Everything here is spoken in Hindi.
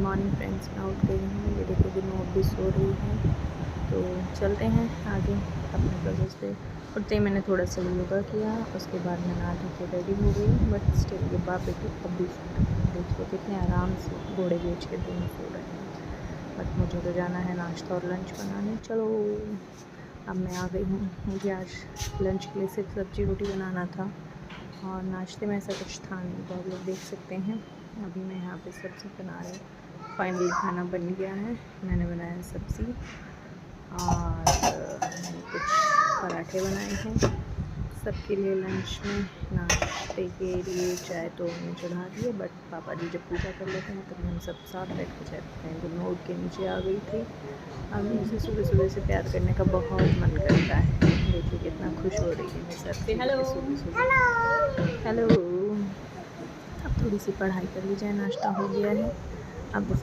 मॉर्निंग फ्रेंड्स, मैं उठ गई हूँ। ये देखो कि नोट भी सो रही है। तो चलते हैं आगे अपने प्रोसेस पे। उठते ही मैंने थोड़ा सा योगा किया, उसके बाद मैं नहा धो के रेडी हो गई। बट स्टिल ये बाप बेटी अब भी सो रहे हैं। देखिए कितने आराम से घोड़े बेच के दोनों सो रहे हैं। बट मुझे तो जाना है नाश्ता और लंच बनाने। चलो अब मैं आ गई हूँ। मुझे आज लंच के लिए सिर्फ सब्ज़ी रोटी बनाना था और नाश्ते में ऐसा कुछ था नहीं, तो आप लोग देख सकते हैं। अभी मैं यहाँ पे सब्ज़ी बना रही हूँ। फाइनली खाना बन गया है। मैंने बनाया सब्ज़ी और मैंने कुछ पराठे बनाए हैं सबके लिए लंच में। नाश्ते के लिए चाय तो हमने चढ़ा दी है, बट पापा जी जब पूजा कर लेते हैं तभी हम सब साथ बैठ के चाय पीते हैं। तो मैं उठ के नीचे आ गई थी। हमें इसे सुबह सुबह से प्यार करने का बहुत मन करता है। देखिए कितना खुश हो रही है मेरे साथ सुबह सुबह। हेलो। अब थोड़ी सी पढ़ाई कर ली जाए, नाश्ता हो गया है। अब